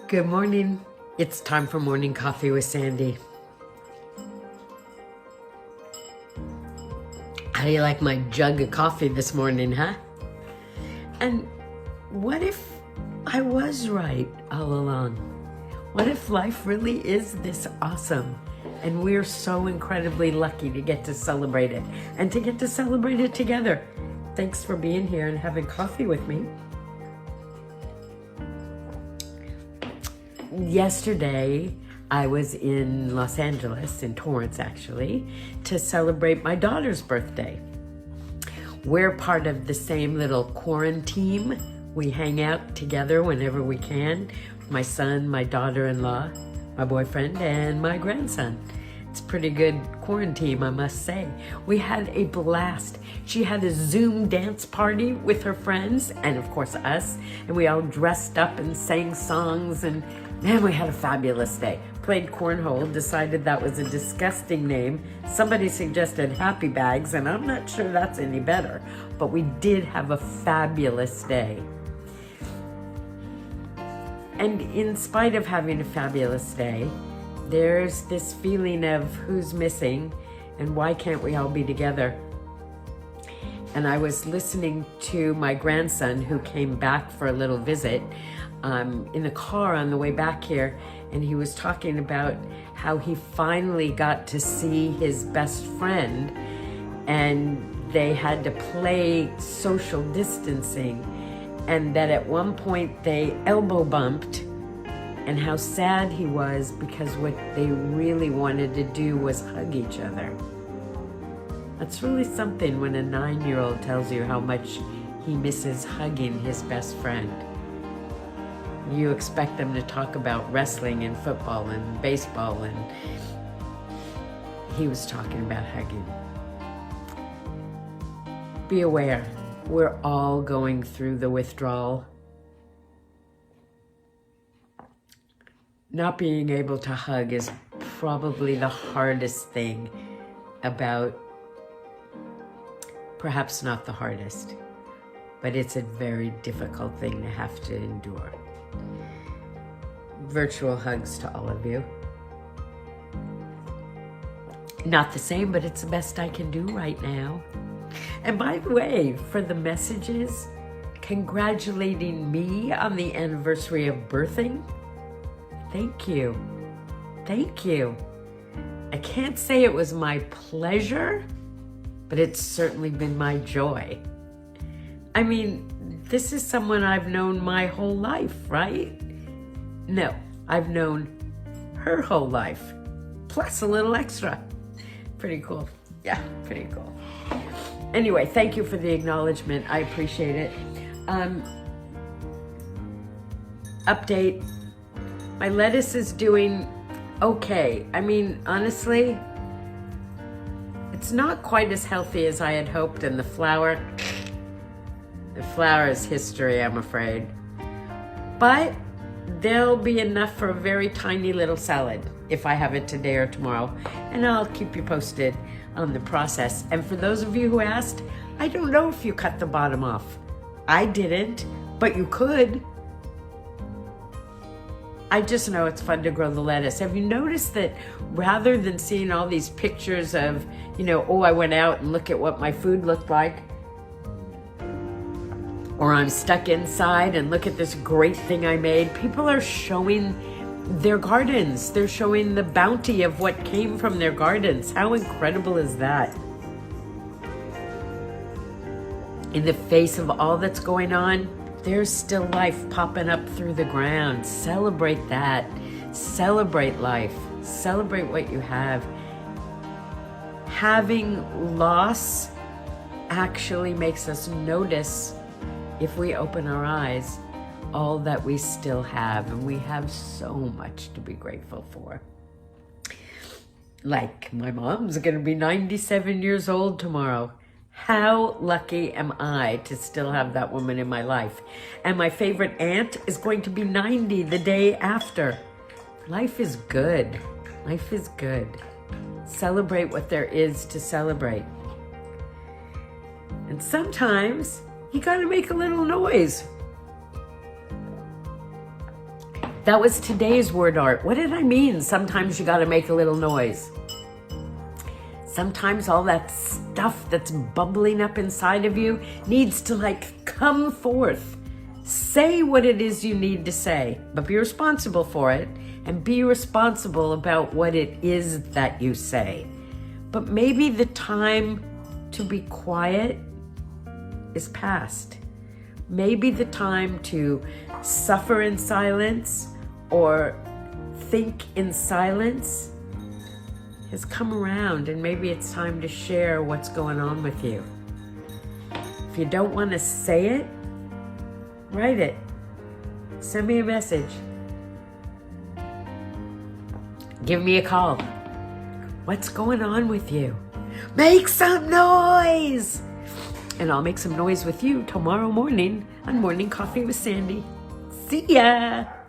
Good morning. It's time for morning coffee with Sandy. How do you like my jug of coffee this morning, huh? And what if I was right all along? What if life really is this awesome and we're so incredibly lucky to get to celebrate it and to get to celebrate it together? Thanks for being here and having coffee with me. Yesterday, I was in Los Angeles, in Torrance actually, to celebrate my daughter's birthday. We're part of the same little quarantine. We hang out together whenever we can. My son, my daughter-in-law, my boyfriend, and my grandson. It's a pretty good quarantine, I must say. We had a blast. She had a Zoom dance party with her friends and of course us, and we all dressed up and sang songs, and man, we had a fabulous day. Played cornhole, decided that was a disgusting name. Somebody suggested Happy Bags, and I'm not sure that's any better, but we did have a fabulous day. And in spite of having a fabulous day, there's this feeling of who's missing and why can't we all be together? And I was listening to my grandson who came back for a little visit in the car on the way back here, and he was talking about how he finally got to see his best friend and they had to play social distancing, and that at one point they elbow bumped, and how sad he was because what they really wanted to do was hug each other. That's really something when a 9-year-old tells you how much he misses hugging his best friend. You expect them to talk about wrestling and football and baseball, and he was talking about hugging. Be aware, we're all going through the withdrawal. Not being able to hug is probably the hardest thing about, perhaps not the hardest, but it's a very difficult thing to have to endure. Virtual hugs to all of you. Not the same, but it's the best I can do right now. And by the way, for the messages congratulating me on the anniversary of birthing, thank you. Thank you. I can't say it was my pleasure, but it's certainly been my joy. I mean, this is someone I've known my whole life, right? No, I've known her whole life, plus a little extra. Pretty cool. Yeah, pretty cool. Anyway, thank you for the acknowledgement. I appreciate it. Update. My lettuce is doing okay. I mean, honestly, it's not quite as healthy as I had hoped, and the flour is history, I'm afraid. But there'll be enough for a very tiny little salad if I have it today or tomorrow, and I'll keep you posted on the process. And for those of you who asked, I don't know if you cut the bottom off. I didn't, but you could. I just know it's fun to grow the lettuce. Have you noticed that rather than seeing all these pictures of, oh, I went out and look at what my food looked like, or I'm stuck inside and look at this great thing I made, people are showing their gardens. They're showing the bounty of what came from their gardens. How incredible is that? In the face of all that's going on, there's still life popping up through the ground. Celebrate that. Celebrate life. Celebrate what you have. Having loss actually makes us notice, if we open our eyes, all that we still have, and we have so much to be grateful for. Like, my mom's gonna be 97 years old tomorrow. How lucky am I to still have that woman in my life? And my favorite aunt is going to be 90 the day after. Life is good. Life is good. Celebrate what there is to celebrate. And sometimes you gotta make a little noise. That was today's word art. What did I mean? Sometimes you got to make a little noise. Sometimes all that stuff that's bubbling up inside of you needs to like come forth. Say what it is you need to say, but be responsible for it and be responsible about what it is that you say. But maybe the time to be quiet is past. Maybe the time to suffer in silence or think in silence has come around, and maybe it's time to share what's going on with you. If you don't want to say it, write it. Send me a message. Give me a call. What's going on with you? Make some noise! And I'll make some noise with you tomorrow morning on Morning Coffee with Sandy. See ya!